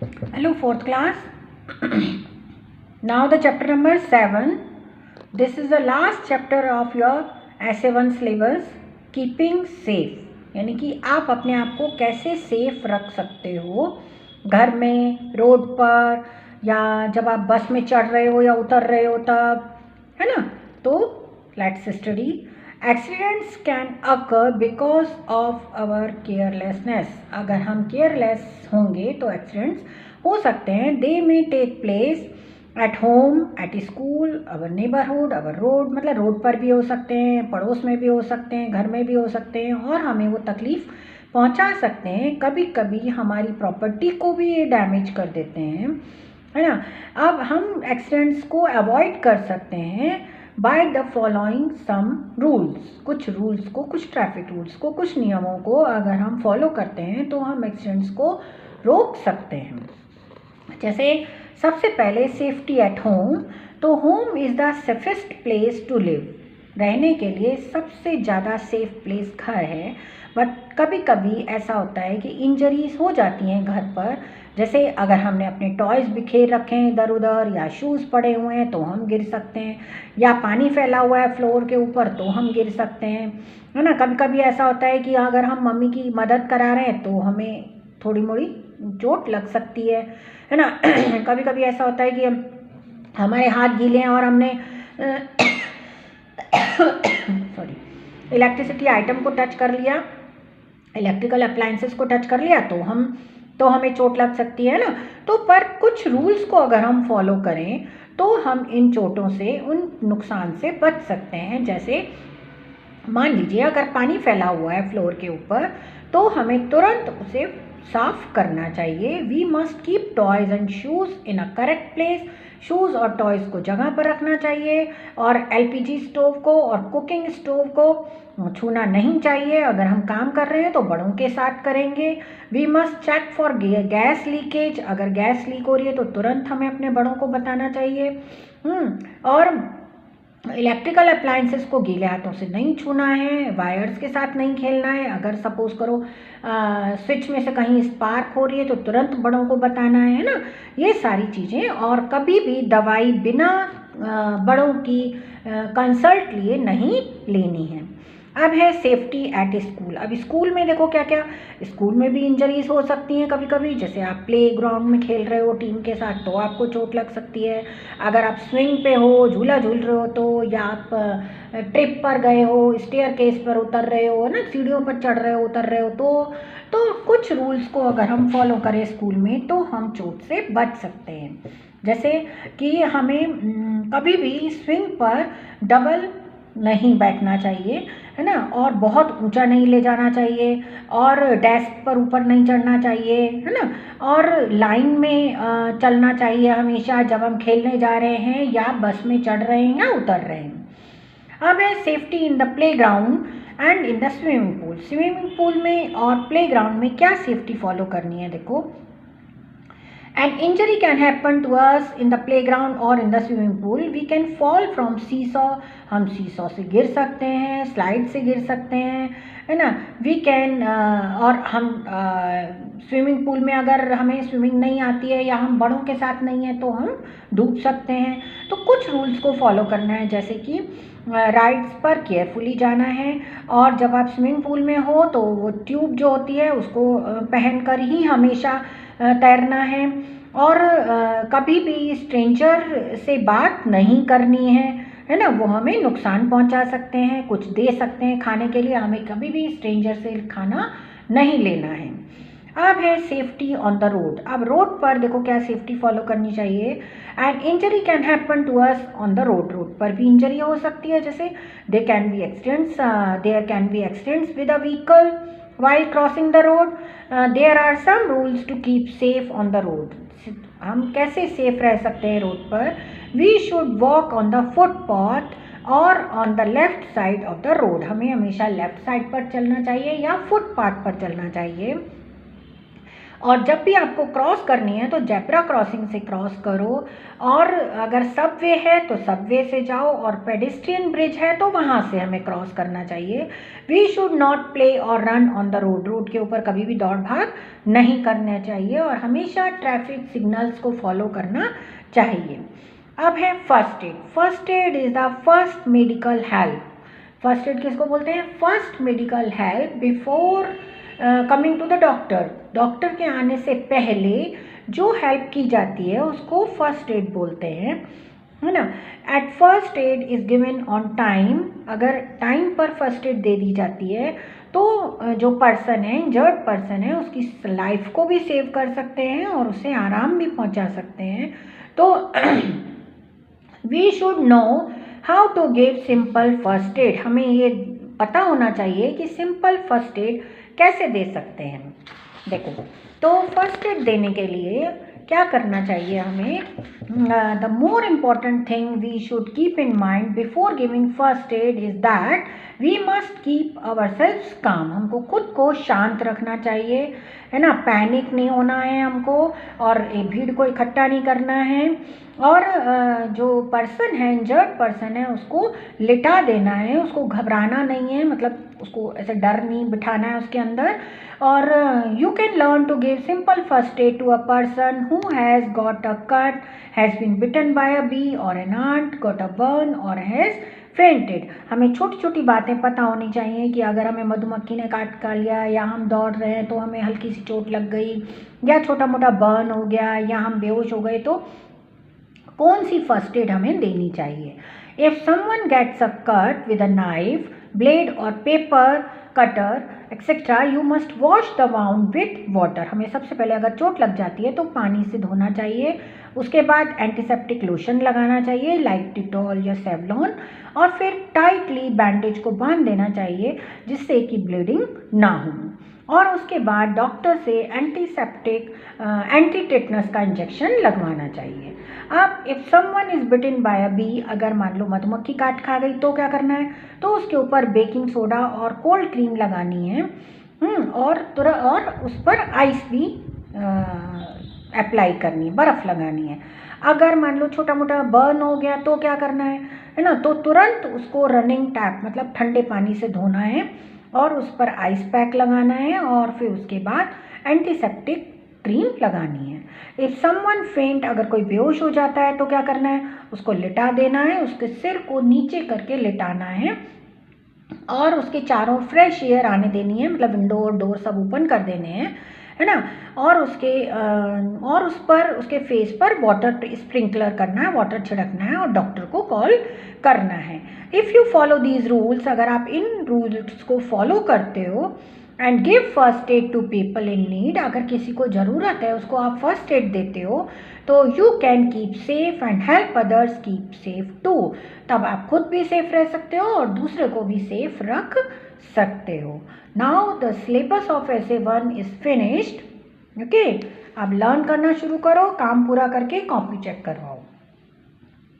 Hello, fourth class. Now the chapter number 7. This is the last chapter of your SA1 syllabus, keeping safe, यानी कि आप अपने आप को कैसे सेफ रख सकते हो घर में, रोड पर, या जब आप बस में चढ़ रहे हो या उतर रहे हो तब, है ना। तो let's study. Accidents can occur because of our carelessness. अगर हम केयरलेस होंगे तो एक्सीडेंट्स हो सकते हैं। They may take place at home, at school, our neighbourhood, our road, मतलब रोड पर भी हो सकते हैं, पड़ोस में भी हो सकते हैं, घर में भी हो सकते हैं, और हमें वो तकलीफ़ पहुंचा सकते हैं। कभी कभी हमारी प्रॉपर्टी को भी ये डैमेज कर देते हैं, है ना। अब हम एक्सीडेंट्स को अवॉइड कर सकते हैं by the following some rules. कुछ रूल्स को, कुछ ट्रैफिक रूल्स को, कुछ नियमों को अगर हम फॉलो करते हैं तो हम एक्सीडेंट्स को रोक सकते हैं। जैसे सबसे पहले सेफ्टी एट होम। तो home is the safest place to live. रहने के लिए सबसे ज़्यादा सेफ प्लेस घर है। बट कभी कभी ऐसा होता है कि इंजरीज हो जाती हैं घर पर। जैसे अगर हमने अपने टॉयज़ बिखेर रखे हैं इधर उधर, या शूज़ पड़े हुए हैं तो हम गिर सकते हैं, या पानी फैला हुआ है फ्लोर के ऊपर तो हम गिर सकते हैं, है ना। कभी कभी ऐसा होता है कि अगर हम मम्मी की मदद करा रहे हैं तो हमें थोड़ी मोड़ी चोट लग सकती है ना। कभी कभी ऐसा होता है कि हमारे हाथ गीले हैं और हमने सॉरी इलेक्ट्रिसिटी आइटम को टच कर लिया, इलेक्ट्रिकल अप्लायंसेस को टच कर लिया तो हमें चोट लग सकती है ना। तो पर कुछ रूल्स को अगर हम फॉलो करें तो हम इन चोटों से, उन नुकसान से बच सकते हैं। जैसे मान लीजिए अगर पानी फैला हुआ है फ्लोर के ऊपर तो हमें तुरंत उसे साफ करना चाहिए। We must keep toys and shoes in a correct place. Shoes और टॉयज़ को जगह पर रखना चाहिए, और एलपीजी स्टोव को और कुकिंग स्टोव को छूना नहीं चाहिए। अगर हम काम कर रहे हैं तो बड़ों के साथ करेंगे। We must check for gas leakage. अगर गैस लीक हो रही है तो तुरंत हमें अपने बड़ों को बताना चाहिए। और इलेक्ट्रिकल अप्लायंसेस को गीले हाथों से नहीं छूना है, वायर्स के साथ नहीं खेलना है। अगर सपोज करो स्विच में से कहीं स्पार्क हो रही है तो तुरंत बड़ों को बताना है ना। ये सारी चीज़ें। और कभी भी दवाई बिना बड़ों की कंसल्ट लिए नहीं लेनी है। अब है सेफ्टी एट स्कूल। अब स्कूल में देखो क्या क्या, स्कूल में भी इंजरीज हो सकती हैं कभी कभी। जैसे आप प्ले ग्राउंड में खेल रहे हो टीम के साथ तो आपको चोट लग सकती है। अगर आप स्विंग पे हो, झूला झूल रहे हो तो, या आप ट्रिप पर गए हो, स्टेयर केस पर उतर रहे हो ना, सीढ़ियों पर चढ़ रहे हो, उतर रहे हो, तो कुछ रूल्स को अगर हम फॉलो करें स्कूल में तो हम चोट से बच सकते हैं। जैसे कि हमें कभी भी स्विंग पर डबल नहीं बैठना चाहिए, है ना, और बहुत ऊंचा नहीं ले जाना चाहिए, और डेस्क पर ऊपर नहीं चढ़ना चाहिए, है ना, और लाइन में चलना चाहिए हमेशा जब हम खेलने जा रहे हैं या बस में चढ़ रहे हैं या उतर रहे हैं। अब है safety in the play ground and in the swimming pool. Swimming pool में और प्ले ग्राउंड में क्या सेफ्टी फॉलो करनी है देखो। An injury can happen to us in the playground or in the swimming pool. We can fall from seesaw. हम seesaw से गिर सकते हैं, स्लाइड से गिर सकते हैं, है ना। We can और हम स्विमिंग पूल में अगर हमें स्विमिंग नहीं आती है या हम बड़ों के साथ नहीं है तो हम डूब सकते हैं। तो कुछ रूल्स को फॉलो करना है, जैसे कि राइड्स पर केयरफुली जाना है, और जब आप स्विमिंग पूल में हो तो वो ट्यूब जो होती है उसको पहनकर ही हमेशा तैरना है। और कभी भी स्ट्रेंजर से बात नहीं करनी है ना। वो हमें नुकसान पहुंचा सकते हैं, कुछ दे सकते हैं खाने के लिए। हमें कभी भी स्ट्रेंजर से खाना नहीं लेना है। अब है सेफ्टी ऑन द रोड। अब रोड पर देखो क्या सेफ्टी फॉलो करनी चाहिए। And injury can happen to us on the road. Road पर भी इंजरी हो सकती है। जैसे there can be accidents with a vehicle while crossing the road. There are some rules to keep safe on the road. हम कैसे safe रह सकते हैं रोड पर। We should walk on the footpath और on the left side of the road. हमें हमेशा left side पर चलना चाहिए या फुटपाथ पर चलना चाहिए। और जब भी आपको क्रॉस करनी है तो जेब्रा क्रॉसिंग से क्रॉस करो, और अगर सबवे है तो सबवे से जाओ, और पेडेस्ट्रियन ब्रिज है तो वहाँ से हमें क्रॉस करना चाहिए। वी शुड नॉट प्ले और run on the road, road के ऊपर कभी भी दौड़ भाग नहीं करना चाहिए, और हमेशा ट्रैफिक सिग्नल्स को फॉलो करना चाहिए। अब है first aid. First aid is the first medical help. First aid किसको बोलते हैं? First medical help before coming to the doctor. Doctor के आने से पहले जो हेल्प की जाती है उसको फर्स्ट एड बोलते हैं, है ना। At first aid is given on time. अगर टाइम पर फर्स्ट एड दे दी जाती है तो जो पर्सन है, इंजर्ड पर्सन है, उसकी लाइफ को भी सेव कर सकते हैं और उसे आराम भी पहुंचा सकते हैं। तो we should know how to give simple first aid. हमें ये पता होना चाहिए कि सिंपल फर्स्ट एड कैसे दे सकते हैं। देखो, तो फर्स्ट एड देने के लिए क्या करना चाहिए हमें? The more important thing we should keep in mind before giving first aid is that we must keep our self calm. हमको खुद को शांत रखना चाहिए, है ना। पैनिक नहीं होना है हमको, और भीड़ को इकट्ठा नहीं करना है, और जो पर्सन है, इंजर्ड पर्सन है, उसको लिटा देना है, उसको घबराना नहीं है, मतलब उसको ऐसे डर नहीं बिठाना है उसके अंदर। और you can learn to give simple first aid to a person who has got a cut, has been bitten by a bee or an ant, got a burn or has fainted. हमें छोटी छोटी बातें पता होनी चाहिए कि अगर हमें मधुमक्खी ने काट कर लिया, या हम दौड़ रहे हैं तो हमें हल्की सी चोट लग गई, या छोटा मोटा बर्न हो गया, या हम बेहोश हो गए, तो कौन सी फर्स्ट एड हमें देनी चाहिए। If someone gets a cut with a knife, blade or paper cutter etcetera, you must wash the wound with water. हमें सबसे पहले अगर चोट लग जाती है तो पानी से धोना चाहिए, उसके बाद एंटीसेप्टिक लोशन लगाना चाहिए लाइक डिटॉल या सेवलॉन, और फिर टाइटली बैंडेज को बांध देना चाहिए जिससे कि ब्लीडिंग ना हो, और उसके बाद डॉक्टर से एंटीसेप्टिक एंटी टेटनस का इंजेक्शन लगवाना चाहिए। अब if someone is bitten by a bee, अगर मान लो मधुमक्खी काट खा गई तो क्या करना है? तो उसके ऊपर बेकिंग सोडा और कोल्ड क्रीम लगानी है, और उस पर आइस भी अप्लाई करनी है, बर्फ़ लगानी है। अगर मान लो छोटा मोटा बर्न हो गया तो क्या करना है ना, तो तुरंत उसको रनिंग टैप मतलब ठंडे पानी से धोना है, और उस पर आइस पैक लगाना है, और फिर उसके बाद एंटीसेप्टिक क्रीम लगानी है। इफ़ समवन फेंट, अगर कोई बेहोश हो जाता है तो क्या करना है? उसको लिटा देना है, उसके सिर को नीचे करके लिटाना है, और उसके चारों फ्रेश एयर आने देनी है, मतलब विंडो और डोर सब ओपन कर देने हैं, है ना। और उस पर उसके फेस पर वाटर स्प्रिंकलर करना है, वाटर छिड़कना है, और डॉक्टर को कॉल करना है। If you follow these rules, अगर आप इन रूल्स को फॉलो करते हो, and give first aid to people in need, अगर किसी को ज़रूरत है उसको आप फर्स्ट एड देते हो, तो you can keep safe and help others keep safe too. तब आप खुद भी सेफ रह सकते हो और दूसरे को भी सेफ रख सकते हो। Now the syllabus of SA1 is finished. Okay, अब लर्न करना शुरू करो, काम पूरा करके कॉपी चेक करवाओ।